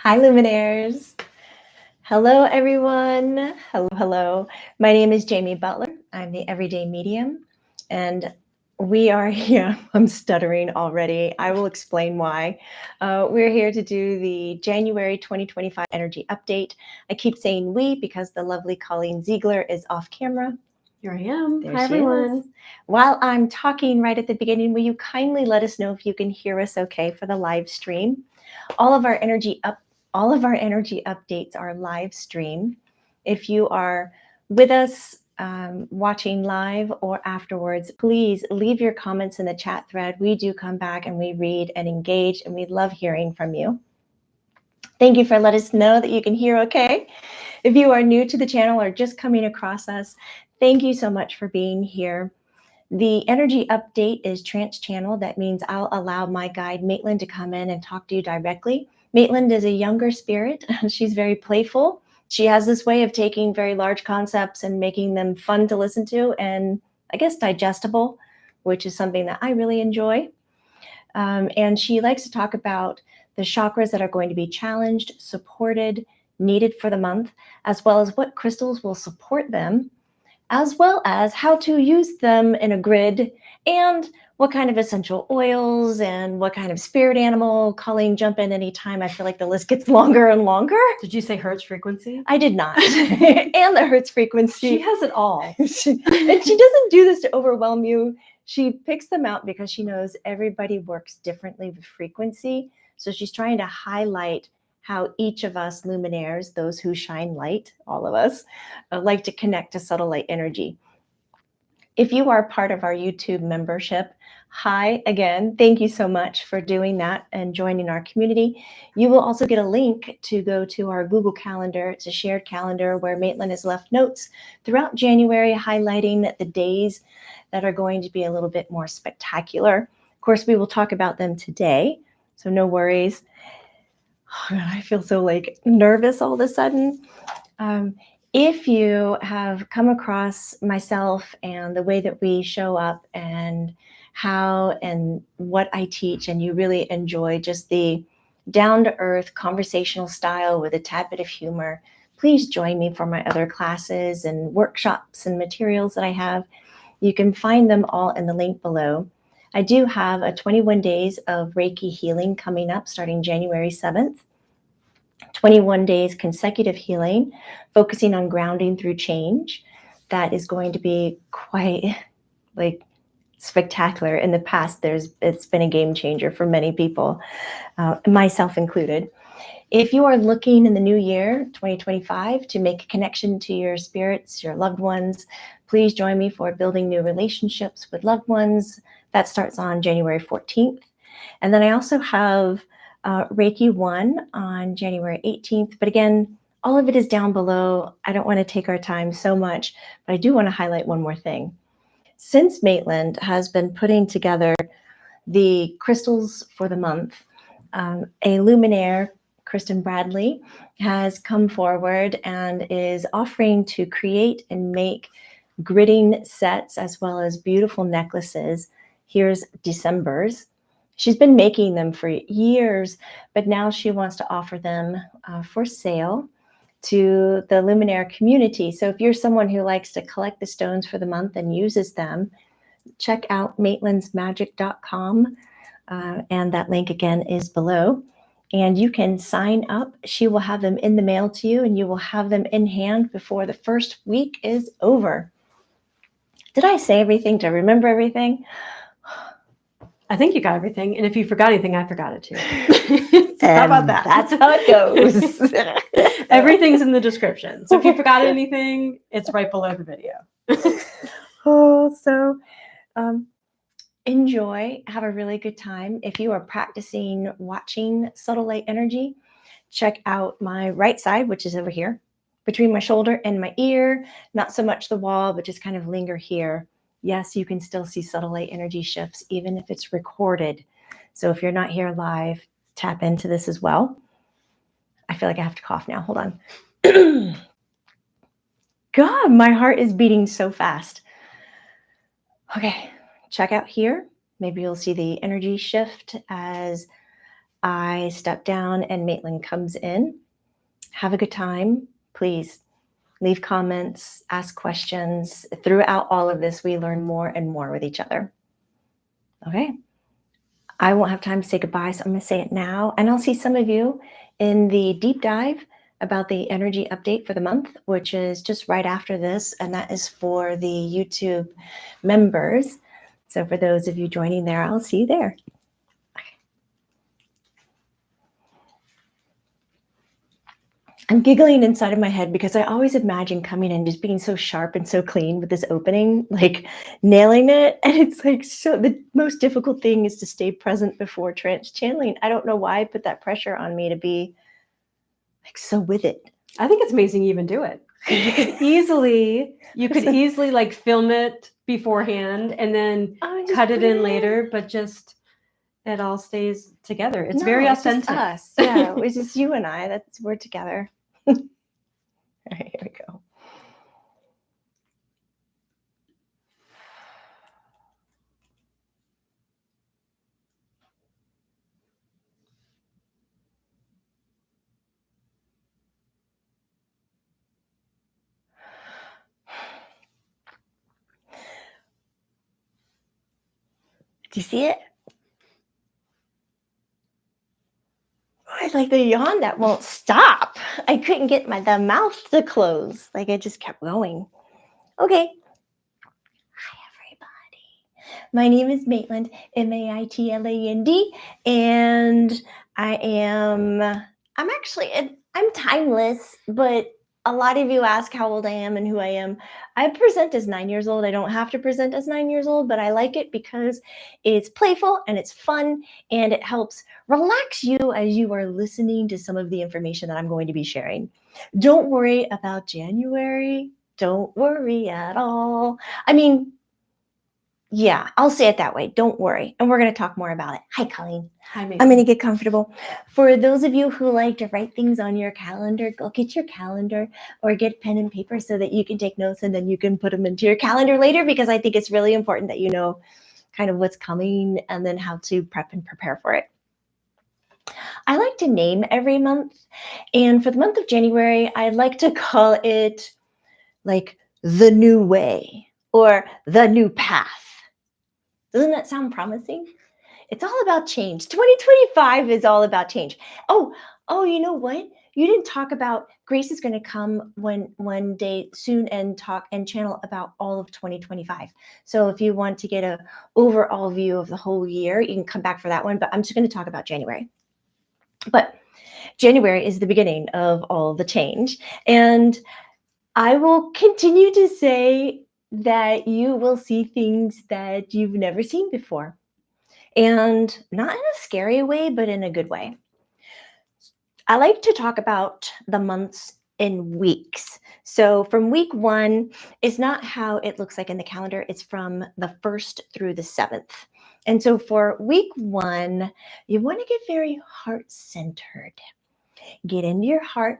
Hi, Luminaires. Hello, everyone. Hello. My name is Jamie Butler. I'm the Everyday Medium, and we are here. I'm stuttering already. I will explain why. We're here to do the January 2025 energy update. I keep saying we because the lovely Colleen Ziegler is off camera. Here I am. There Hi, she everyone. is. While I'm talking right at the beginning, will you kindly let us know if you can hear us okay for the live stream? All of our energy updates are live stream. If you are with us watching live or afterwards, please leave your comments in the chat thread. We do come back and we read and engage, and we love hearing from you. Thank you for letting us know that you can hear okay. If you are new to the channel or just coming across us, thank you so much for being here. The energy update is Trance channel. That means I'll allow my guide Maitland to come in and talk to you directly. Maitland is a younger spirit. She's very playful. She has this way of taking very large concepts and making them fun to listen to and I guess digestible, which is something that I really enjoy. And she likes to talk about the chakras that are going to be challenged, supported, needed for the month, as well as what crystals will support them, as well as how to use them in a grid and what kind of essential oils and what kind of spirit animal. Colleen, jump in anytime. I feel like the list gets longer and longer. Did you say Hertz frequency? I did not. And the Hertz frequency. She has it all. And she doesn't do this to overwhelm you. She picks them out because she knows everybody works differently with frequency. So she's trying to highlight how each of us luminaires, those who shine light, all of us, like to connect to subtle light energy. If you are part of our YouTube membership, hi again. Thank you so much for doing that and joining our community. You will also get a link to go to our Google Calendar. It's a shared calendar where Maitland has left notes throughout January highlighting the days that are going to be a little bit more spectacular. Of course, we will talk about them today, so no worries. Oh, God, I feel so nervous all of a sudden. If you have come across myself and the way that we show up and how and what I teach, and you really enjoy just the down-to-earth conversational style with a tad bit of humor, please join me for my other classes and workshops and materials that I have. You can find them all in the link below. I do have a 21 days of Reiki healing coming up starting January 7th. 21 days consecutive healing, focusing on grounding through change. That is going to be quite spectacular. In the past, it's been a game changer for many people, myself included. If you are looking in the new year, 2025, to make a connection to your spirits, your loved ones, please join me for building new relationships with loved ones. That starts on January 14th. And then I also have Reiki 1 on January 18th. But again, all of it is down below. I don't want to take our time so much, but I do want to highlight one more thing. Since Maitland has been putting together the crystals for the month, a Luminaire, Kristen Bradley, has come forward and is offering to create and make gridding sets as well as beautiful necklaces. Here's December's. She's been making them for years, but now she wants to offer them for sale to the Luminaire community. So if you're someone who likes to collect the stones for the month and uses them, check out maitlandsmagic.com. And that link again is below. And you can sign up. She will have them in the mail to you, and you will have them in hand before the first week is over. Did I say everything? Did I remember everything? I think you got everything. And if you forgot anything, I forgot it too. So how about that? That's how it goes. Everything's in the description. So if you forgot anything, it's right below the video. Enjoy. Have a really good time. If you are practicing watching subtle light energy, check out my right side, which is over here, between my shoulder and my ear. Not so much the wall, but just kind of linger here. Yes, you can still see subtle light energy shifts, even if it's recorded. So if you're not here live, tap into this as well. I feel like I have to cough now. Hold on. God, my heart is beating so fast. Okay, check out here. Maybe you'll see the energy shift as I step down and Maitland comes in. Have a good time. Please leave comments, ask questions. Throughout all of this, we learn more and more with each other. Okay. I won't have time to say goodbye, so I'm going to say it now. And I'll see some of you in the deep dive about the energy update for the month, which is just right after this. And that is for the YouTube members. So for those of you joining there, I'll see you there. I'm giggling inside of my head because I always imagine coming in just being so sharp and so clean with this opening, like nailing it. And it's like, so the most difficult thing is to stay present before trance channeling. I don't know why I put that pressure on me to be like so with it. I think it's amazing you even do it. You could easily like film it beforehand and then cut it in later, but just it all stays together. It's very authentic. It's just us. Yeah, it's just you and I. We're together. All right, here we go. Do you see it? It's like the yawn that won't stop. I couldn't get the mouth to close. Like it just kept going. Okay. Hi, everybody. My name is Maitland, Maitland, and I'm timeless, but a lot of you ask how old I am and who I am. I present as 9 years old. I don't have to present as 9 years old, but I like it because it's playful and it's fun and it helps relax you as you are listening to some of the information that I'm going to be sharing. Don't worry about January. Don't worry at all. I mean, yeah, I'll say it that way. Don't worry. And we're going to talk more about it. Hi, Colleen. Hi, Maitland. I'm going to get comfortable. For those of you who like to write things on your calendar, go get your calendar or get pen and paper so that you can take notes and then you can put them into your calendar later, because I think it's really important that you know kind of what's coming and then how to prep and prepare for it. I like to name every month. And for the month of January, I'd like to call it like the new way or the new path. Doesn't that sound promising? It's all about change. 2025 is all about change. Oh, you know what? You didn't talk about, Grace is going to come one day soon and talk and channel about all of 2025. So if you want to get an overall view of the whole year, you can come back for that one. But I'm just going to talk about January. But January is the beginning of all the change. And I will continue to say that you will see things that you've never seen before. And not in a scary way, but in a good way. I like to talk about the months in weeks. So from week 1 is not how it looks like in the calendar. It's from the 1st through the 7th. And so for week 1, you want to get very heart-centered. Get into your heart,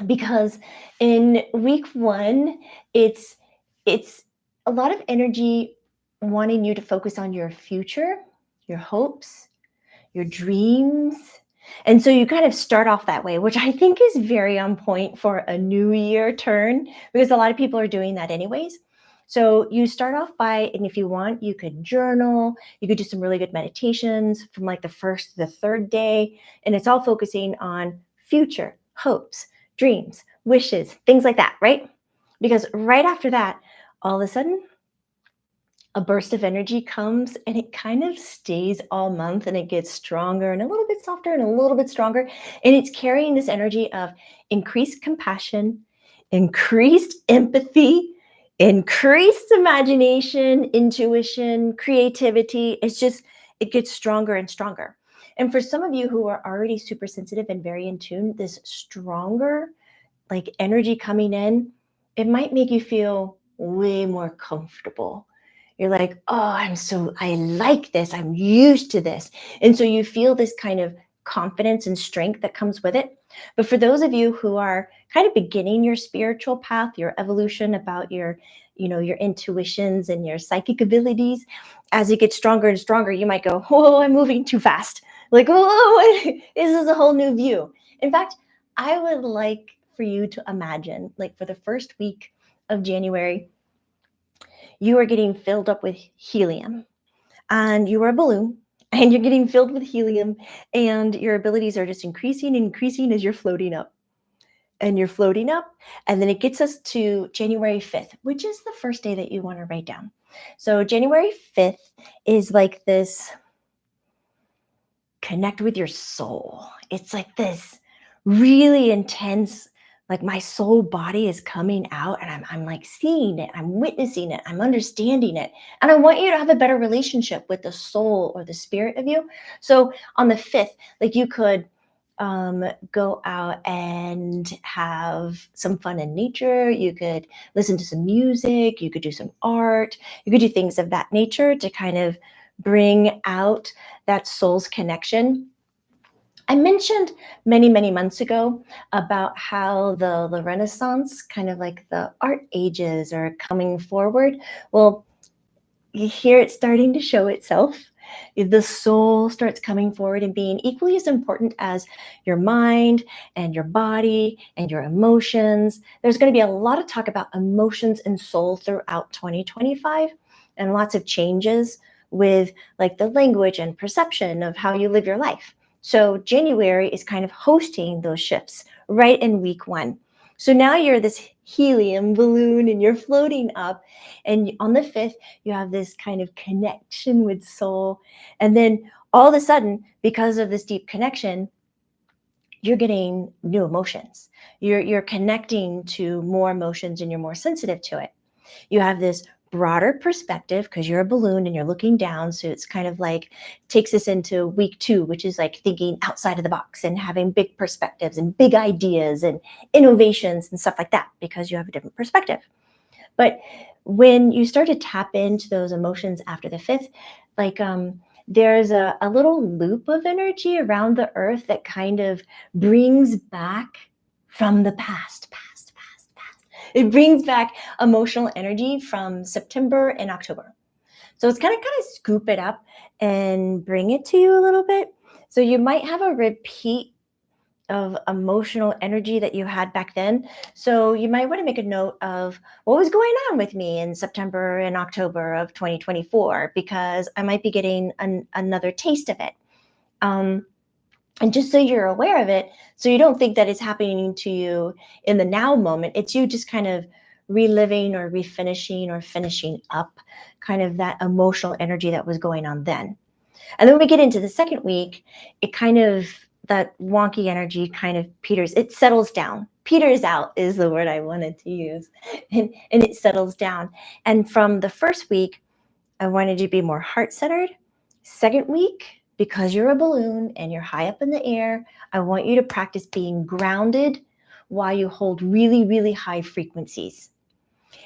because in week 1, it's a lot of energy wanting you to focus on your future, your hopes, your dreams. And so you kind of start off that way, which I think is very on point for a new year turn, because a lot of people are doing that anyways. So you start off by, and if you want, you could journal, you could do some really good meditations from like the 1st to the 3rd day. And it's all focusing on future, hopes, dreams, wishes, things like that, right? Because right after that, all of a sudden, a burst of energy comes and it kind of stays all month, and it gets stronger and a little bit softer and a little bit stronger. And it's carrying this energy of increased compassion, increased empathy, increased imagination, intuition, creativity. It gets stronger and stronger. And for some of you who are already super sensitive and very in tune, this stronger like energy coming in, it might make you feel way more comfortable. You're like, oh, I like this. I'm used to this. And so you feel this kind of confidence and strength that comes with it. But for those of you who are kind of beginning your spiritual path, your evolution about your intuitions and your psychic abilities, as it gets stronger and stronger, you might go, oh, I'm moving too fast. Like, oh, this is a whole new view. In fact, I would like for you to imagine, like for the first week of January, you are getting filled up with helium and you are a balloon and you're getting filled with helium and your abilities are just increasing and increasing as you're floating up. And you're floating up. And then it gets us to January 5th, which is the first day that you want to write down. So January 5th is like this connect with your soul. It's like this really intense, like my soul body is coming out and I'm like seeing it, I'm witnessing it, I'm understanding it. And I want you to have a better relationship with the soul or the spirit of you. So on the 5th, like you could go out and have some fun in nature. You could listen to some music. You could do some art. You could do things of that nature to kind of bring out that soul's connection. I mentioned many, many months ago about how the Renaissance, kind of like the art ages, are coming forward. Well, here it's starting to show itself. The soul starts coming forward and being equally as important as your mind and your body and your emotions. There's going to be a lot of talk about emotions and soul throughout 2025 and lots of changes with like the language and perception of how you live your life. So January is kind of hosting those shifts right in week 1. So now you're this helium balloon and you're floating up, and on the 5th you have this kind of connection with soul, and then all of a sudden, because of this deep connection, you're getting new emotions. You're connecting to more emotions and you're more sensitive to it. You have this broader perspective because you're a balloon and you're looking down. So it's kind of like takes us into week 2, which is like thinking outside of the box and having big perspectives and big ideas and innovations and stuff like that because you have a different perspective. But when you start to tap into those emotions after the 5th, like there's a little loop of energy around the earth that kind of brings back from the past. It brings back emotional energy from September and October. So it's kind of scoop it up and bring it to you a little bit. So you might have a repeat of emotional energy that you had back then. So you might want to make a note of what was going on with me in September and October of 2024, because I might be getting another taste of it. And just so you're aware of it, so you don't think that it's happening to you in the now moment, it's you just kind of reliving or refinishing or finishing up kind of that emotional energy that was going on then. And then when we get into the second week, it kind of, that wonky energy kind of peters, it settles down. Peters out is the word I wanted to use. And it settles down. And from the first week, I wanted you to be more heart-centered. Second week, because you're a balloon and you're high up in the air, I want you to practice being grounded while you hold really, really high frequencies.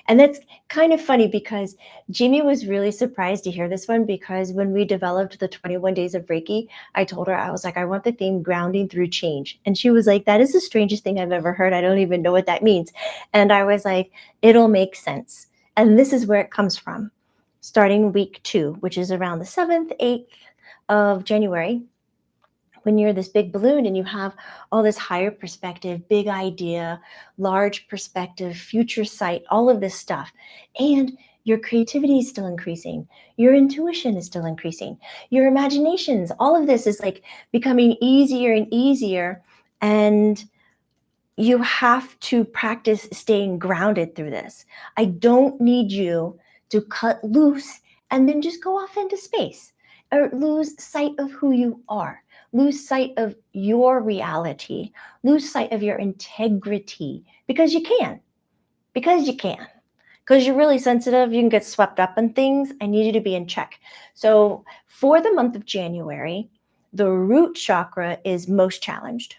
And that's kind of funny because Jamie was really surprised to hear this one, because when we developed the 21 days of Reiki, I told her, I was like, I want the theme grounding through change. And she was like, that is the strangest thing I've ever heard. I don't even know what that means. And I was like, it'll make sense. And this is where it comes from. Starting week 2, which is around the 7th, 8th of January, when you're this big balloon and you have all this higher perspective, big idea, large perspective, future sight, all of this stuff. And your creativity is still increasing. Your intuition is still increasing. Your imaginations, all of this is like becoming easier and easier. And you have to practice staying grounded through this. I don't need you to cut loose and then just go off into space or lose sight of who you are, lose sight of your reality, lose sight of your integrity, because you can, because you're really sensitive. You can get swept up in things. I need you to be in check. So for the month of January, the root chakra is most challenged,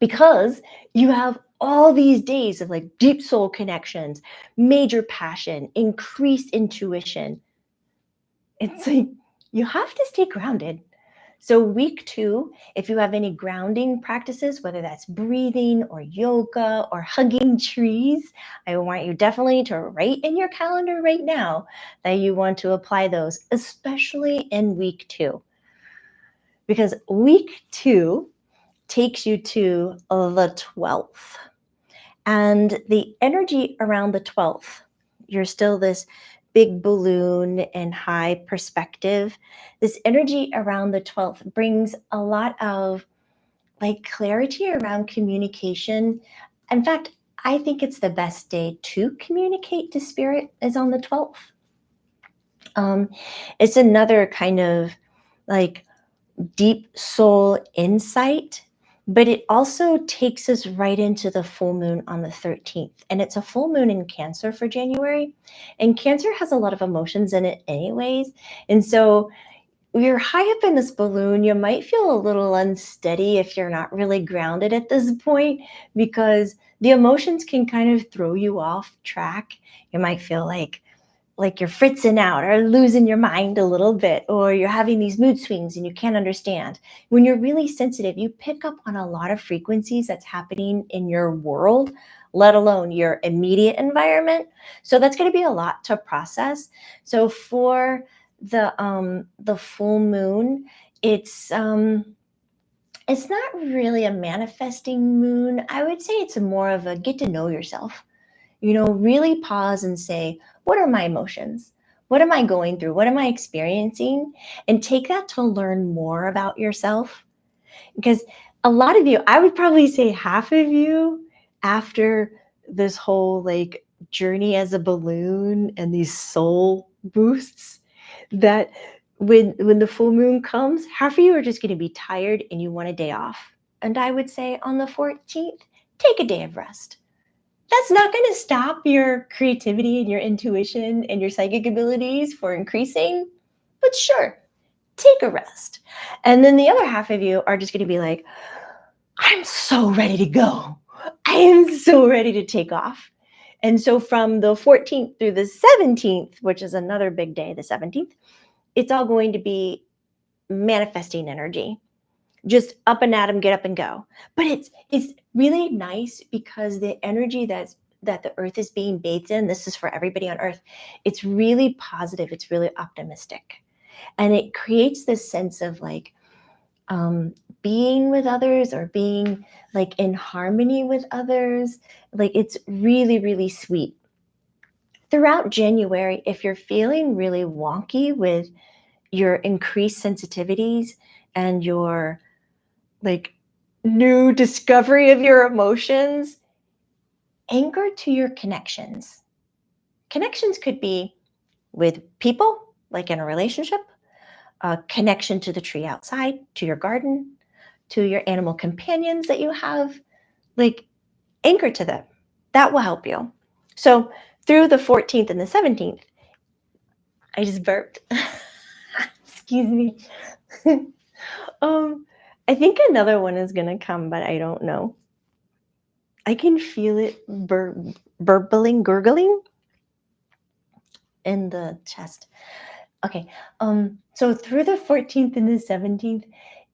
because you have all these days of like deep soul connections, major passion, increased intuition. It's like you have to stay grounded. So week 2, if you have any grounding practices, whether that's breathing or yoga or hugging trees, I want you definitely to write in your calendar right now that you want to apply those, especially in week 2. because week 2 takes you to the 12th. And the energy around the 12th, you're still this big balloon and high perspective. This energy around the 12th brings a lot of like clarity around communication. In fact, I think it's the best day to communicate to spirit is on the 12th. It's another kind of like deep soul insight, but it also takes us right into the full moon on the 13th. And it's a full moon in Cancer for January. And Cancer has a lot of emotions in it anyways. And so you're high up in this balloon, you might feel a little unsteady if you're not really grounded at this point, because the emotions can kind of throw you off track. You might feel like you're fritzing out or losing your mind a little bit, or you're having these mood swings and you can't understand. When you're really sensitive, you pick up on a lot of frequencies that's happening in your world, let alone your immediate environment. So that's going to be a lot to process. So for the full moon, it's not really a manifesting moon. I would say it's more of a get to know yourself. Really pause and say, what are my emotions? What am I going through? What am I experiencing? And take that to learn more about yourself. Because a lot of you, I would probably say half of you, after this whole like journey as a balloon and these soul boosts, that when the full moon comes, half of you are just going to be tired and you want a day off. And I would say on the 14th, take a day of rest. That's not going to stop your creativity and your intuition and your psychic abilities for increasing, but sure, take a rest. And then the other half of you are just going to be like, I'm so ready to go. I am so ready to take off. And so from the 14th through the 17th, which is another big day, the 17th, it's all going to be manifesting energy. Just up and at 'em, get up and go. But it's really nice because the energy that the earth is being bathed in, this is for everybody on earth, it's really positive, it's really optimistic. And it creates this sense of like being with others or being like in harmony with others. Like it's really, really sweet. Throughout January, if you're feeling really wonky with your increased sensitivities and your like new discovery of your emotions, anchor to your connections. Connections could be with people, like in a relationship, a connection to the tree outside, to your garden, to your animal companions that you have. Like anchor to them. That will help you. So through the 14th and the 17th, I just burped. Excuse me. I think another one is gonna come, but I don't know. I can feel it burbling, gurgling in the chest. Okay. So through the 14th and the 17th,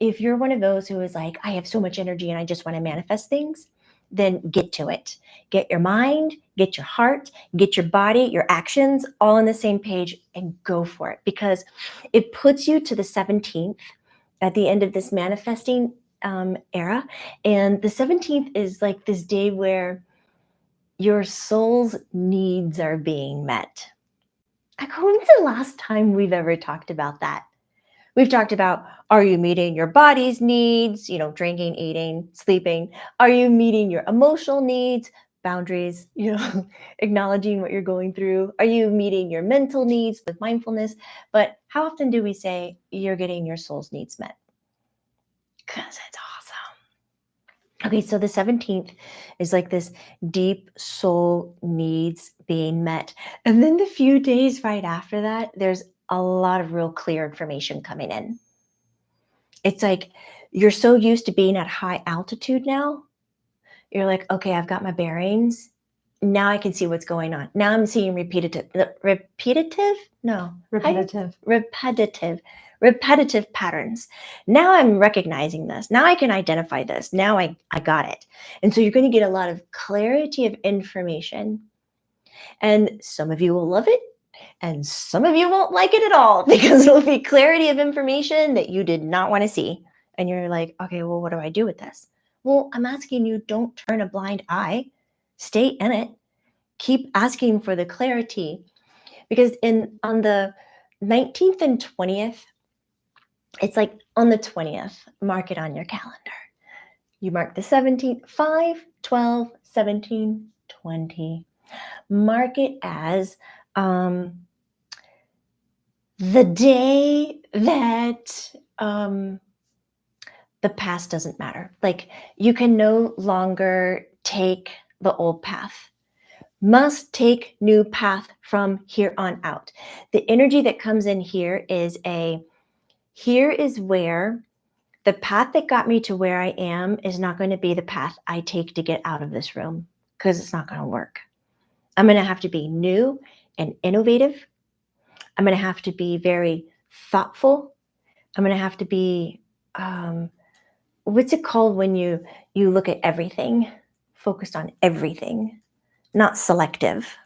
if you're one of those who is like, I have so much energy and I just want to manifest things, then get to it. Get your mind, get your heart, get your body, your actions all on the same page and go for it, because it puts you to the 17th at the end of this manifesting era. And the 17th is like this day where your soul's needs are being met. When's the last time we've ever talked about that? We've talked about, are you meeting your body's needs, drinking, eating, sleeping? Are you meeting your emotional needs, boundaries, acknowledging what you're going through? Are you meeting your mental needs with mindfulness? But how often do we say you're getting your soul's needs met? Because it's awesome. Okay, so the 17th is like this deep soul needs being met. And then the few days right after that, there's a lot of real clear information coming in. It's like you're so used to being at high altitude now. You're like, okay, I've got my bearings. Now I can see what's going on. Now I'm seeing repetitive patterns. Now I'm recognizing this. Now I can identify this. Now I got it. And so you're going to get a lot of clarity of information. And some of you will love it. And some of you won't like it at all because it'll be clarity of information that you did not want to see. And you're like, okay, well, what do I do with this? Well, I'm asking you, don't turn a blind eye. Stay in it. Keep asking for the clarity. Because on the 19th and 20th, it's like on the 20th, mark it on your calendar. You mark the 17th, 5, 12, 17, 20. Mark it as the day that the past doesn't matter. Like, you can no longer take the old path. Must take new path from here on out. The energy that comes in here is here is where the path that got me to where I am is not going to be the path I take to get out of this room, because it's not going to work. I'm going to have to be new and innovative. I'm going to have to be very thoughtful. I'm going to have to be, what's it called when you look at everything, focused on everything, not selective.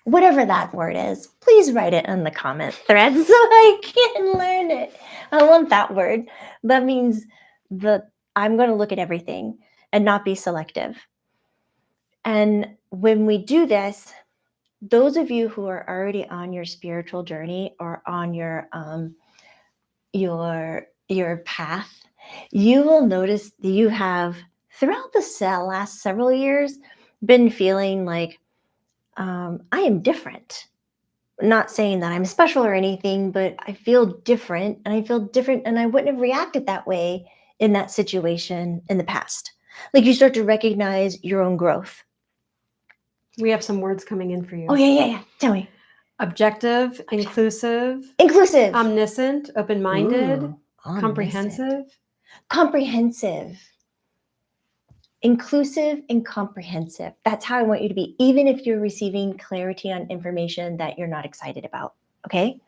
Whatever that word is, please write it in the comment thread so I can learn it. I want that word. That means I'm going to look at everything and not be selective. And when we do this, those of you who are already on your spiritual journey or on your path, you will notice that you have, throughout the last several years, been feeling like, I am different. Not saying that I'm special or anything, but I feel different, and I wouldn't have reacted that way in that situation in the past. Like, you start to recognize your own growth. We have some words coming in for you. Oh, yeah. Tell me. Objective, inclusive, omniscient, open-minded, Ooh, comprehensive. Comprehensive. Inclusive and comprehensive. That's how I want you to be, even if you're receiving clarity on information that you're not excited about. Okay.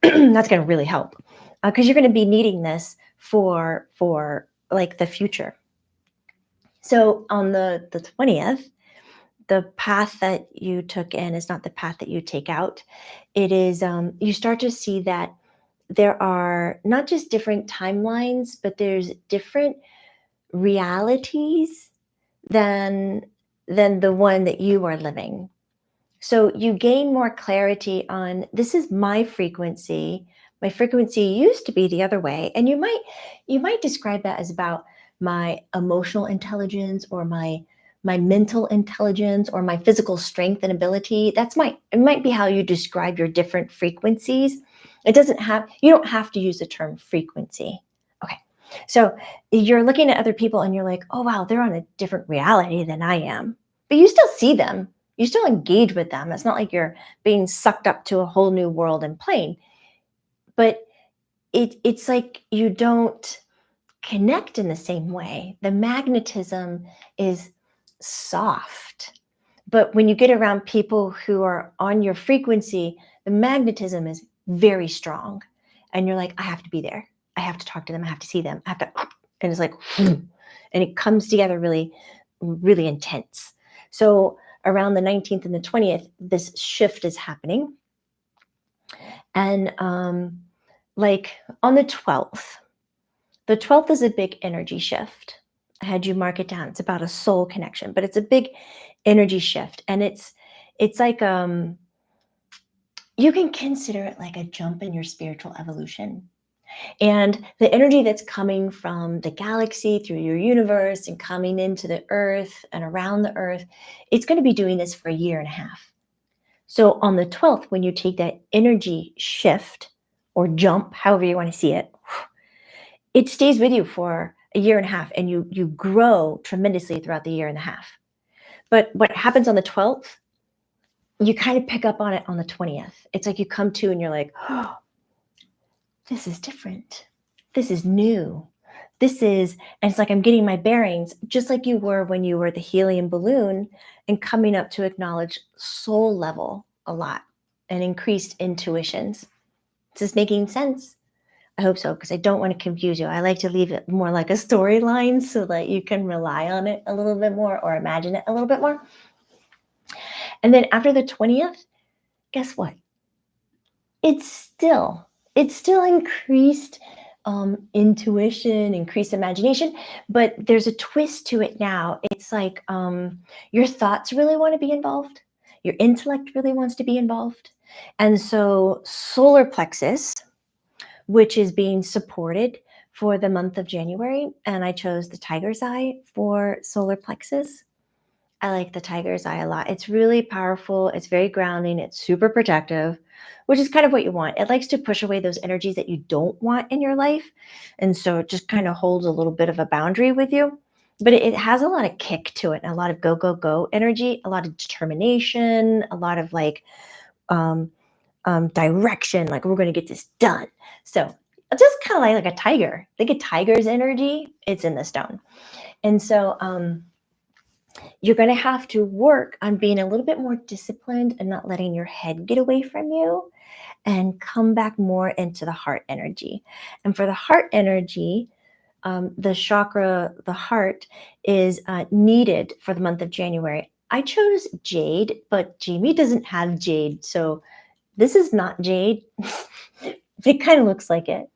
That's going to really help, because you're going to be needing this for like the future. So on the 20th, the path that you took in is not the path that you take out. It is, you start to see that there are not just different timelines, but there's different realities than the one that you are living. So you gain more clarity on, this is my frequency. My frequency used to be the other way. And you might describe that as about my emotional intelligence, or my mental intelligence, or my physical strength and ability. It might be how you describe your different frequencies. You don't have to use the term frequency. Okay. So you're looking at other people and you're like, oh, wow, they're on a different reality than I am. But you still see them. You still engage with them. It's not like you're being sucked up to a whole new world and plane. But it's like you don't connect in the same way. The magnetism is soft. But when you get around people who are on your frequency, the magnetism is very strong. And you're like, I have to be there. I have to talk to them. I have to see them. I have to, and it's like, and it comes together really, really intense. So around the 19th and the 20th, this shift is happening. And like on the 12th is a big energy shift. I had you mark it down. It's about a soul connection, but it's a big energy shift. And it's like, you can consider it like a jump in your spiritual evolution. And the energy that's coming from the galaxy through your universe and coming into the earth and around the earth, it's going to be doing this for a year and a half. So on the 12th, when you take that energy shift or jump, however you want to see it, it stays with you for a year and a half, and you grow tremendously throughout the year and a half. But what happens on the 12th, you kind of pick up on it on the 20th. It's like you come to and you're like, oh, this is different. This is new. And it's like I'm getting my bearings, just like you were when you were the helium balloon and coming up to acknowledge soul level a lot and increased intuitions. Is this making sense? I hope so, because I don't want to confuse you. I like to leave it more like a storyline so that you can rely on it a little bit more or imagine it a little bit more. And then after the 20th, guess what? It's still increased intuition, increased imagination, but there's a twist to it now. It's like your thoughts really want to be involved. Your intellect really wants to be involved. And so solar plexus, which is being supported for the month of January, and I chose the tiger's eye for solar plexus. I like the tiger's eye a lot. It's really powerful. It's very grounding. It's super protective, which is kind of what you want. It likes to push away those energies that you don't want in your life. And so it just kind of holds a little bit of a boundary with you. But it has a lot of kick to it and a lot of go, go, go energy, a lot of determination, a lot of like direction, like we're going to get this done. So just kind of like a tiger. Think a tiger's energy, it's in the stone. And so you're going to have to work on being a little bit more disciplined and not letting your head get away from you and come back more into the heart energy. And for the heart energy, the chakra, the heart, is needed for the month of January. I chose jade, but Jamie doesn't have jade. So this is not jade. It kind of looks like it.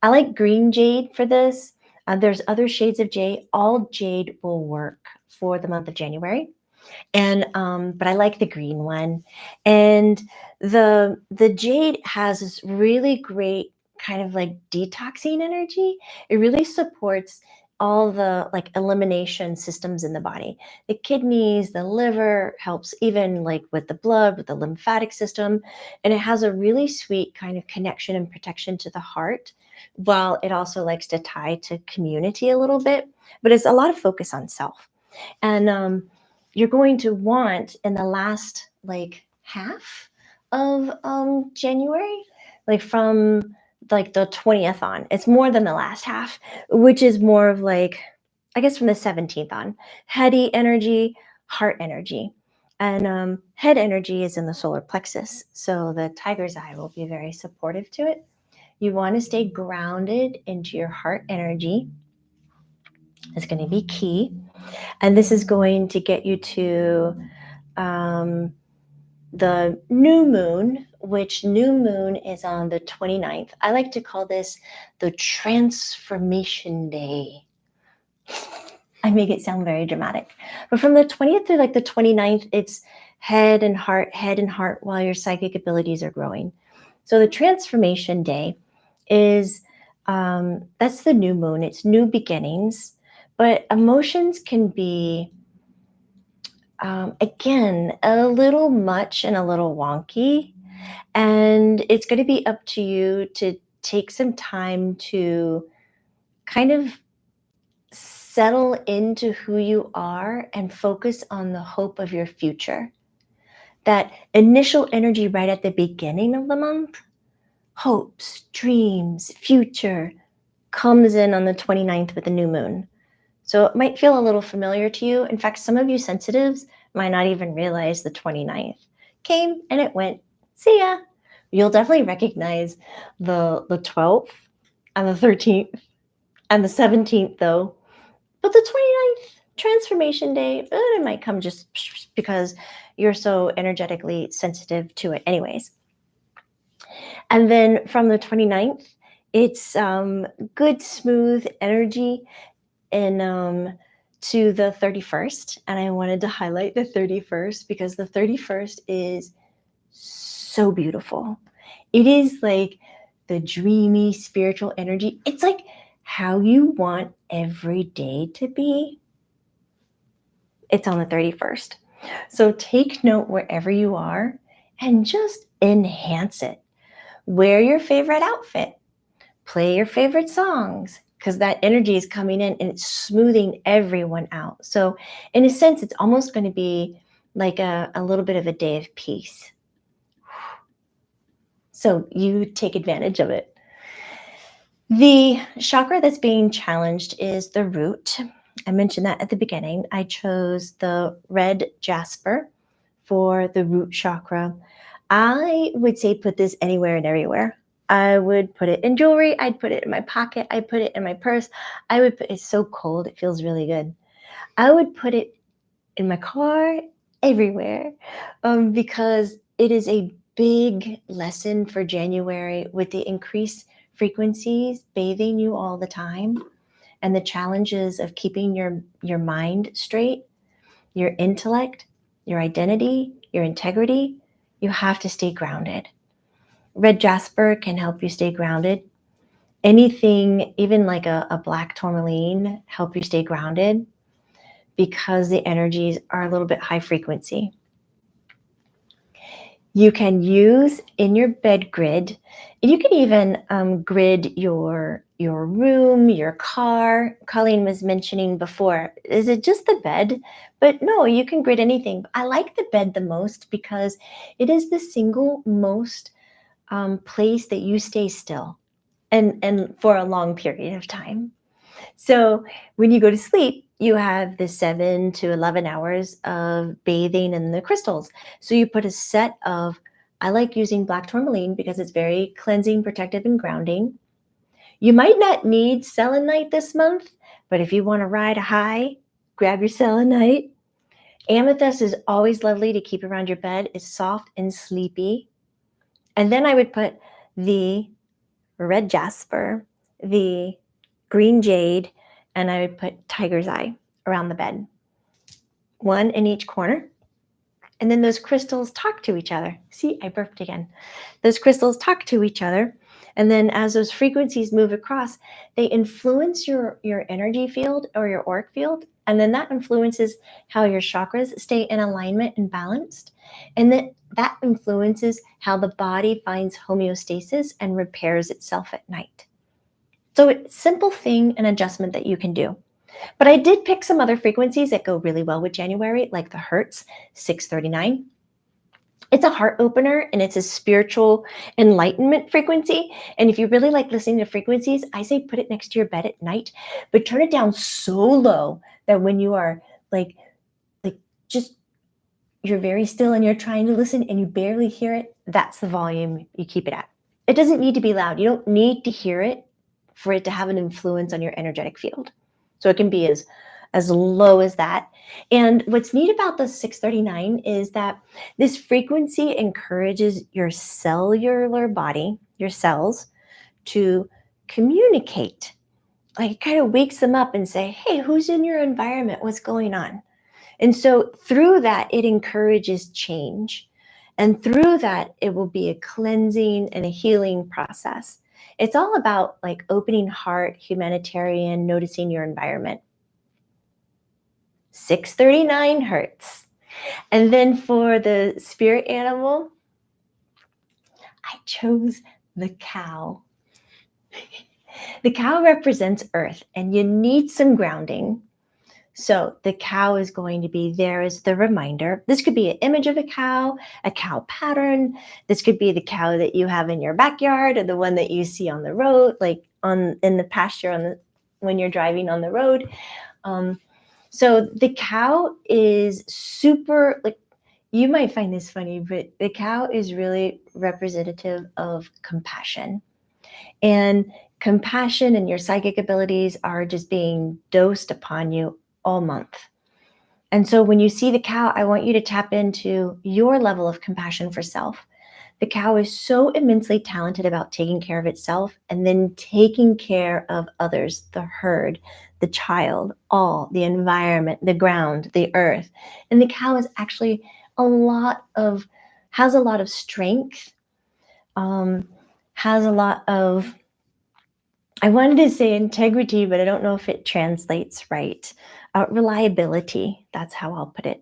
I like green jade for this. There's other shades of jade. All jade will work for the month of January. And but I like the green one. And the jade has this really great kind of like detoxing energy. It really supports all the like elimination systems in the body. The kidneys, the liver, helps even like with the blood, with the lymphatic system. And it has a really sweet kind of connection and protection to the heart, while it also likes to tie to community a little bit. But it's a lot of focus on self. And you're going to want in the last like half of January, like from like the 20th on, it's more than the last half, which is more of like, I guess from the 17th on, heady energy, heart energy. And head energy is in the solar plexus. So the tiger's eye will be very supportive to it. You want to stay grounded into your heart energy. It's going to be key. And this is going to get you to the new moon, which new moon is on the 29th. I like to call this the transformation day. I make it sound very dramatic. But from the 20th through like the 29th, it's head and heart while your psychic abilities are growing. So the transformation day is, that's the new moon. It's new beginnings. But emotions can be, again, a little much and a little wonky. And it's going to be up to you to take some time to kind of settle into who you are and focus on the hope of your future. That initial energy right at the beginning of the month, hopes, dreams, future, comes in on the 29th with the new moon. So it might feel a little familiar to you. In fact, some of you sensitives might not even realize the 29th came and it went. See ya. You'll definitely recognize the 12th and the 13th and the 17th though. But the 29th, transformation day, it might come just because you're so energetically sensitive to it anyways. And then from the 29th, it's good, smooth energy and to the 31st. And I wanted to highlight the 31st because the 31st is so beautiful. It is like the dreamy spiritual energy. It's like how you want every day to be. It's on the 31st. So take note wherever you are and just enhance it. Wear your favorite outfit. Play your favorite songs, because that energy is coming in and it's smoothing everyone out. So in a sense, it's almost going to be like a little bit of a day of peace. So you take advantage of it. The chakra that's being challenged is the root. I mentioned that at the beginning. I chose the red jasper for the root chakra. I would say put this anywhere and everywhere. I would put it in jewelry. I'd put it in my pocket. I'd put it in my purse. It's so cold. It feels really good. I would put it in my car everywhere, because it is a big lesson for January with the increased frequencies bathing you all the time and the challenges of keeping your mind straight, your intellect, your identity, your integrity. You have to stay grounded. Red jasper can help you stay grounded. Anything, even like a black tourmaline, help you stay grounded because the energies are a little bit high frequency. You can use in your bed grid, and you can even grid your room, your car. Colleen was mentioning before, is it just the bed? But no, you can grid anything. I like the bed the most because it is the single most place that you stay still and for a long period of time. So when you go to sleep, you have the 7 to 11 hours of bathing in the crystals. So you put a set of, I like using black tourmaline because it's very cleansing, protective, and grounding. You might not need selenite this month, but if you want to ride a high, grab your selenite. Amethyst is always lovely to keep around your bed. It's soft and sleepy. And then I would put the red jasper, the green jade, and I would put tiger's eye around the bed, one in each corner. And then those crystals talk to each other. See, I burped again. Those crystals talk to each other. And then as those frequencies move across, they influence your energy field or your auric field. And then that influences how your chakras stay in alignment and balanced. And that influences how the body finds homeostasis and repairs itself at night. So it's a simple thing, an adjustment that you can do. But I did pick some other frequencies that go really well with January, like the Hertz 639. It's a heart opener and it's a spiritual enlightenment frequency. And if you really like listening to frequencies, I say put it next to your bed at night, but turn it down so low that when you are like just you're very still and you're trying to listen and you barely hear it, that's the volume you keep it at. It doesn't need to be loud. You don't need to hear it for it to have an influence on your energetic field. So it can be as low as that. And what's neat about the 639 is that this frequency encourages your cellular body, your cells, to communicate. Like it kind of wakes them up and say, hey, who's in your environment? What's going on? And so through that, it encourages change. And through that, it will be a cleansing and a healing process. It's all about like opening heart, humanitarian, noticing your environment. 639 Hertz. And then for the spirit animal, I chose the cow. The cow represents earth and you need some grounding. So the cow is going to be there as the reminder. This could be an image of a cow pattern. This could be the cow that you have in your backyard or the one that you see on the road, like in the pasture when you're driving on the road. So the cow is super, like you might find this funny, but the cow is really representative of compassion. And compassion and your psychic abilities are just being dosed upon you all month. And so when you see the cow, I want you to tap into your level of compassion for self. The cow is so immensely talented about taking care of itself and then taking care of others, the herd, the child, the environment, the ground, the earth. And the cow is actually has a lot of strength, has a lot of, I wanted to say integrity, but I don't know if it translates right. Reliability, that's how I'll put it.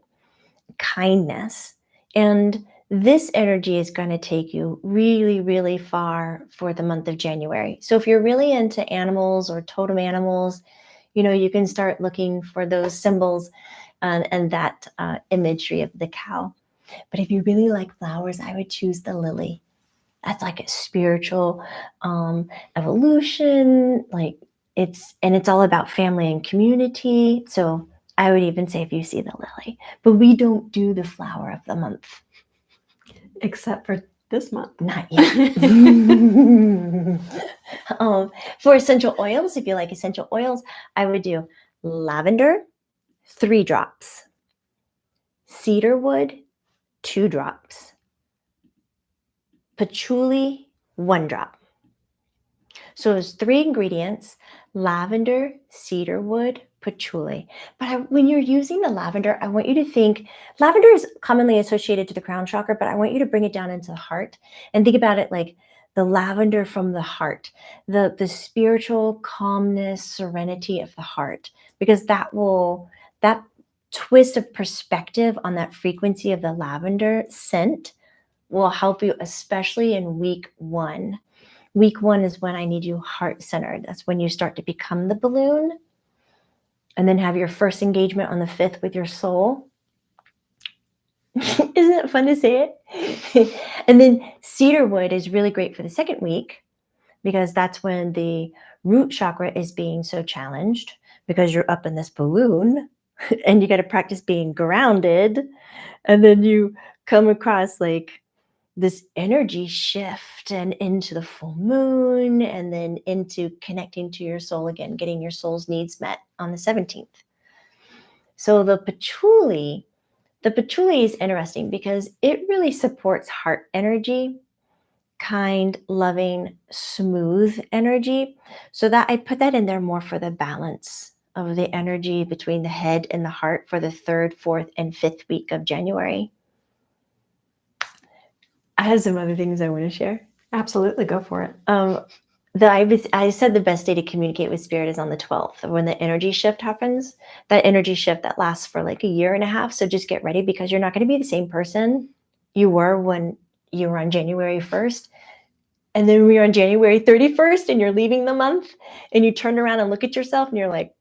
Kindness. And this energy is going to take you really, really far for the month of January. So if you're really into animals or totem animals, you can start looking for those symbols and that imagery of the cow. But if you really like flowers, I would choose the lily. That's like a spiritual evolution, it's all about family and community. So I would even say if you see the lily, but we don't do the flower of the month. Except for this month. Not yet. For essential oils, if you like essential oils, I would do lavender, 3 drops, cedarwood, 2 drops, patchouli, 1 drop. So it's 3 ingredients: lavender, cedarwood, patchouli. But when you're using the lavender, I want you to think lavender is commonly associated to the crown chakra, but I want you to bring it down into the heart and think about it like the lavender from the heart, the spiritual calmness, serenity of the heart, because that twist of perspective on that frequency of the lavender scent will help you, especially in week 1. Week 1 is when I need you heart-centered. That's when you start to become the balloon and then have your first engagement on the 5th with your soul. Isn't it fun to say it? And then cedarwood is really great for the 2nd week because that's when the root chakra is being so challenged because you're up in this balloon and you got to practice being grounded. And then you come across like this energy shift and into the full moon and then into connecting to your soul again, getting your soul's needs met on the 17th. So the patchouli is interesting because it really supports heart energy, kind, loving, smooth energy. So that I put that in there more for the balance of the energy between the head and the heart for the 3rd, 4th, and 5th week of January. I have some other things I want to share. Absolutely, go for it. I said the best day to communicate with spirit is on the 12th, when the energy shift happens. That energy shift that lasts for like a year and a half. So just get ready because you're not going to be the same person you were when you were on January 1st. And then we're on January 31st and you're leaving the month and you turn around and look at yourself and you're like,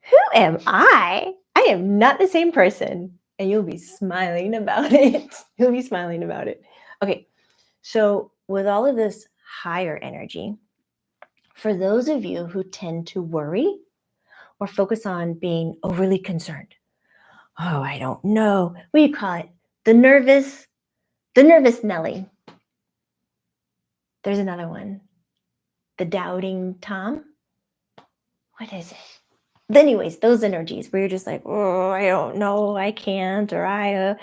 who am I? I am not the same person. And you'll be smiling about it. You'll be smiling about it. Okay. So with all of this higher energy, for those of you who tend to worry or focus on being overly concerned, oh, I don't know. What do you call it? The nervous Nelly. There's another one. The doubting Tom. What is it? Anyways, those energies where you're just like, oh, I don't know, I can't, or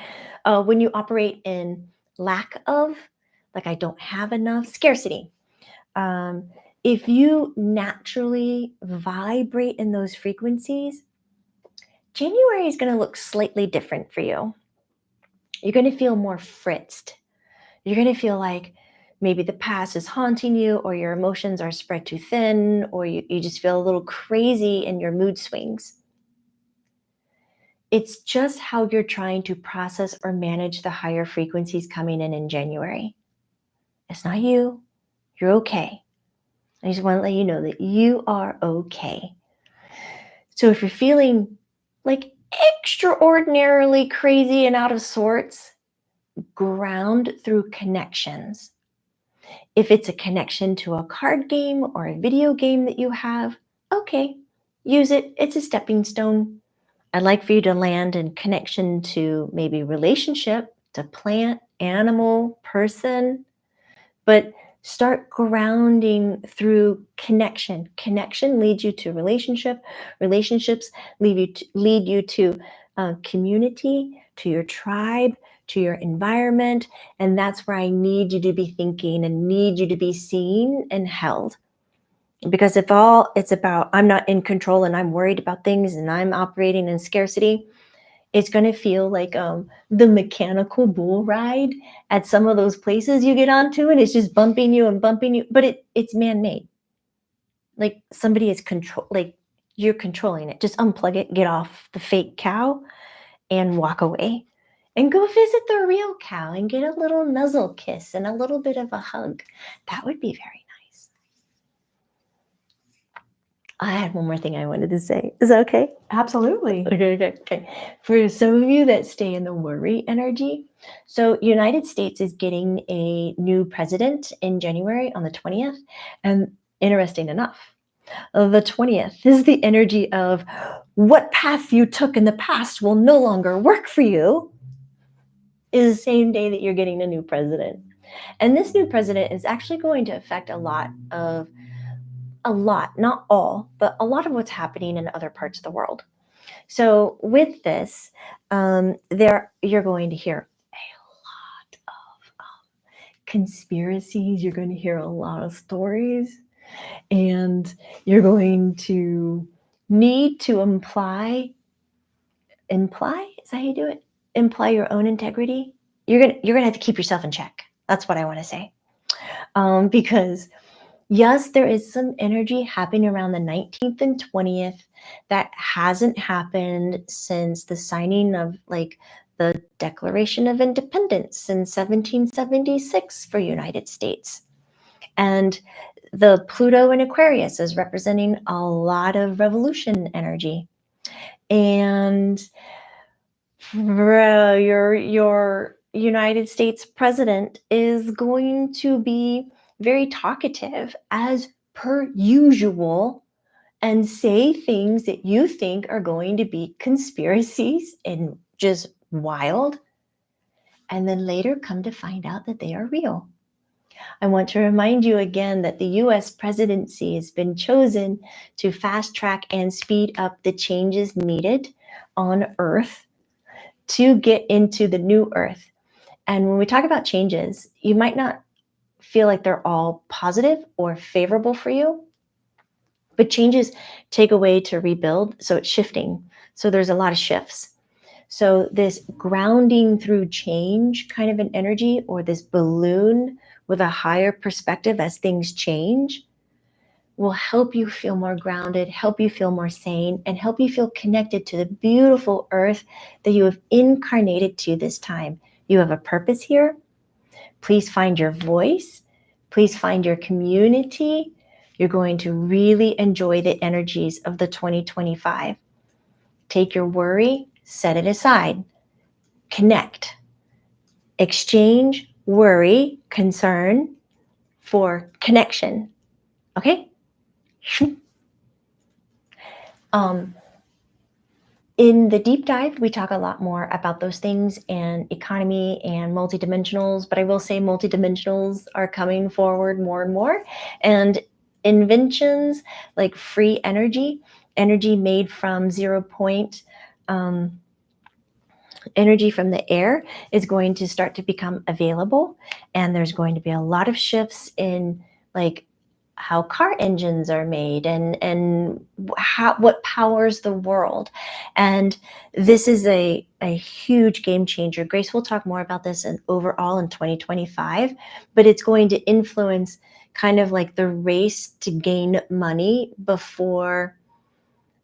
when you operate in lack of, like I don't have enough, scarcity. If you naturally vibrate in those frequencies, January is going to look slightly different for you. You're going to feel more fritzed. You're going to feel like maybe the past is haunting you, or your emotions are spread too thin, or you just feel a little crazy in your mood swings. It's just how you're trying to process or manage the higher frequencies coming in January. It's not you. You're okay. I just want to let you know that you are okay. So if you're feeling like extraordinarily crazy and out of sorts, ground through connections. If it's a connection to a card game or a video game that you have, okay, use it. It's a stepping stone. I'd like for you to land in connection to maybe relationship, to plant, animal, person, but start grounding through connection. Connection leads you to relationship. Relationships lead you to community, to your tribe, to your environment. And that's where I need you to be thinking and need you to be seen and held. Because if all it's about, I'm not in control and I'm worried about things and I'm operating in scarcity, it's going to feel like the mechanical bull ride at some of those places you get onto, and it's just bumping you and bumping you. But it's man-made. Like somebody is like you're controlling it. Just unplug it, get off the fake cow and walk away and go visit the real cow and get a little nuzzle kiss and a little bit of a hug. That would be very nice. I had one more thing I wanted to say. Is that okay? Absolutely. Okay. For some of you that stay in the worry energy, so United States is getting a new president in January on the 20th. And interesting enough, the 20th is the energy of what path you took in the past will no longer work for you, is the same day that you're getting a new president. And this new president is actually going to affect a lot, not all, but a lot of what's happening in other parts of the world. So with this, you're going to hear a lot of conspiracies. You're going to hear a lot of stories, and you're going to need to imply. Is that how you do it? Imply your own integrity. You're gonna have to keep yourself in check. That's what I want to say. Because yes, there is some energy happening around the 19th and 20th that hasn't happened since the signing of like the Declaration of Independence in 1776 for United States. And the Pluto in Aquarius is representing a lot of revolution energy. And your United States president is going to be very talkative as per usual and say things that you think are going to be conspiracies and just wild, and then later come to find out that they are real. I want to remind you again that the US presidency has been chosen to fast track and speed up the changes needed on Earth to get into the new Earth. And when we talk about changes, you might not feel like they're all positive or favorable for you, but changes take a way to rebuild. So it's shifting. So there's a lot of shifts. So this grounding through change kind of an energy, or this balloon with a higher perspective as things change, will help you feel more grounded, help you feel more sane, and help you feel connected to the beautiful earth that you have incarnated to this time. You have a purpose here. Please find your voice. Please find your community. You're going to really enjoy the energies of the 2025. Take your worry, set it aside. Connect. Exchange worry, concern for connection. Okay? In the deep dive, we talk a lot more about those things and economy and multidimensionals, but I will say multidimensionals are coming forward more and more. And inventions like free energy made from 0 point, energy from the air is going to start to become available. And there's going to be a lot of shifts in like how car engines are made and what powers the world. And this is a huge game changer. Grace will talk more about this overall in 2025, but it's going to influence kind of like the race to gain money before,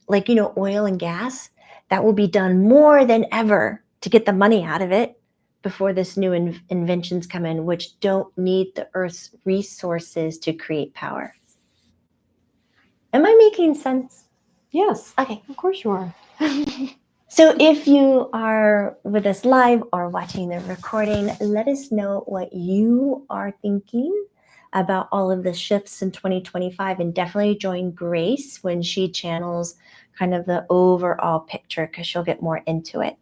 like, oil and gas. That will be done more than ever to get the money out of it before this new inventions come in, which don't need the Earth's resources to create power. Am I making sense? Yes. Okay. Of course you are. So if you are with us live or watching the recording, let us know what you are thinking about all of the shifts in 2025, and definitely join Grace when she channels kind of the overall picture, because she'll get more into it.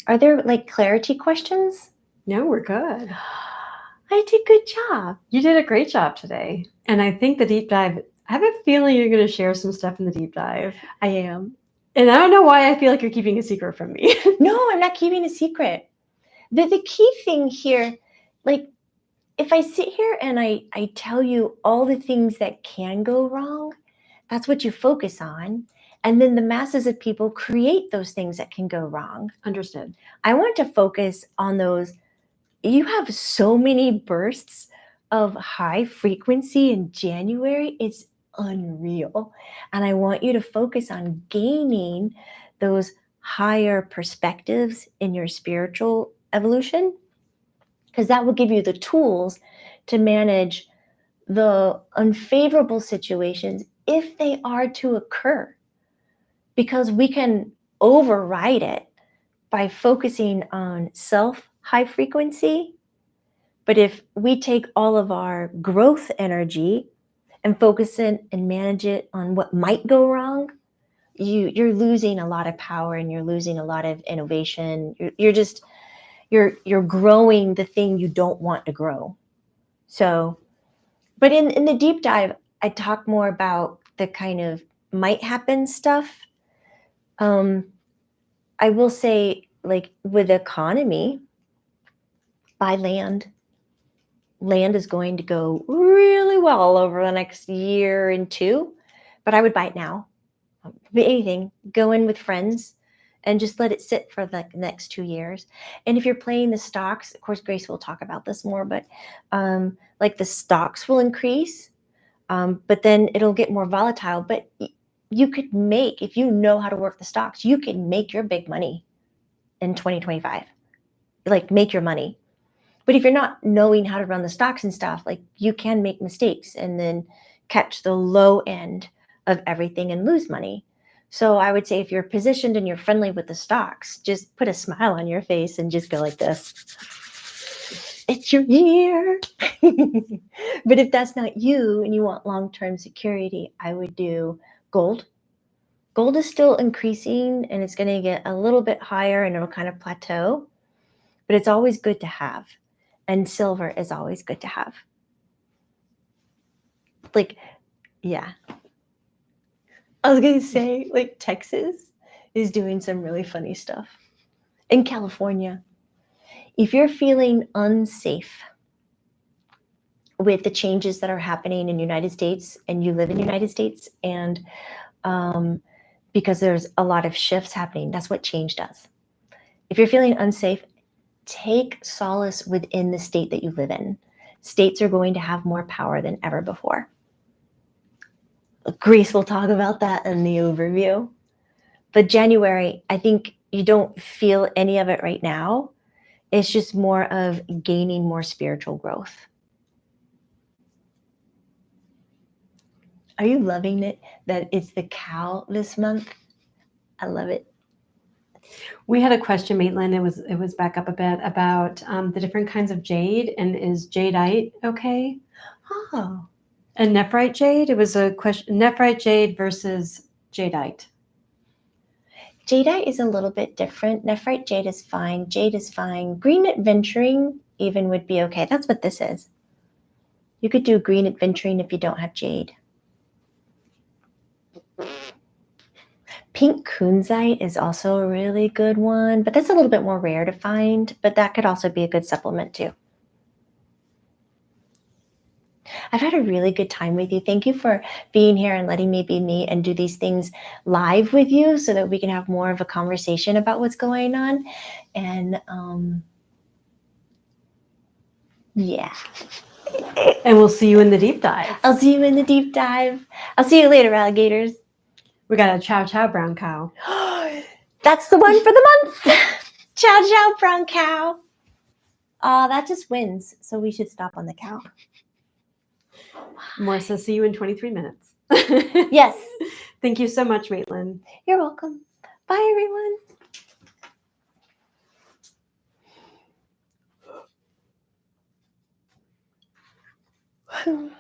Are there like clarity questions? No, we're good. I did a good job. You did a great job today. And I think the deep dive, I have a feeling you're going to share some stuff in the deep dive. I am. And I don't know why I feel like you're keeping a secret from me. No, I'm not keeping a secret. The key thing here, like if I sit here and I tell you all the things that can go wrong, that's what you focus on. And then the masses of people create those things that can go wrong. Understood. I want to focus on those. You have so many bursts of high frequency in January. It's unreal. And I want you to focus on gaining those higher perspectives in your spiritual evolution, because that will give you the tools to manage the unfavorable situations if they are to occur, because we can override it by focusing on self high frequency. But if we take all of our growth energy and focus it and manage it on what might go wrong, you're losing a lot of power and you're losing a lot of innovation. You're growing the thing you don't want to grow. So, but in the deep dive, I talk more about the kind of might happen stuff. I will say, like with the economy, buy land. Land is going to go really well over the next year and two, but I would buy it now. Anything, go in with friends and just let it sit for the next 2 years. And if you're playing the stocks, of course, Grace will talk about this more, but like the stocks will increase, but then it'll get more volatile. But you could make, if you know how to work the stocks, you can make your big money in 2025, like make your money. But if you're not knowing how to run the stocks and stuff, like you can make mistakes and then catch the low end of everything and lose money. So I would say if you're positioned and you're friendly with the stocks, just put a smile on your face and just go like this. It's your year. But if that's not you and you want long-term security, I would do gold. Gold is still increasing and it's going to get a little bit higher and it'll kind of plateau, but it's always good to have. And silver is always good to have. Like, yeah. I was going to say, like, Texas is doing some really funny stuff. In California, if you're feeling unsafe with the changes that are happening in the United States and you live in the United States, and because there's a lot of shifts happening, that's what change does. If you're feeling unsafe, take solace within the state that you live in. States are going to have more power than ever before. Grace will talk about that in the overview. But January, I think you don't feel any of it right now. It's just more of gaining more spiritual growth. Are you loving it that it's the cow this month? I love it. We had a question, Maitland. It was back up a bit about the different kinds of jade, and is jadeite okay? Oh. And nephrite jade? It was a question. Nephrite jade versus jadeite. Jadeite is a little bit different. Nephrite jade is fine. Jade is fine. Green adventuring even would be okay. That's what this is. You could do green adventuring if you don't have jade. Pink kunzite is also a really good one, but that's a little bit more rare to find, but that could also be a good supplement too. I've had a really good time with you. Thank you for being here and letting me be me and do these things live with you so that we can have more of a conversation about what's going on. And yeah. And we'll see you in the deep dive. I'll see you in the deep dive. I'll see you later, alligators. We got a chow chow brown cow. That's the one for the month. Chow chow brown cow. That just wins. So we should stop on the cow. Marissa, see you in 23 minutes. Yes. Thank you so much, Maitland. You're welcome. Bye, everyone.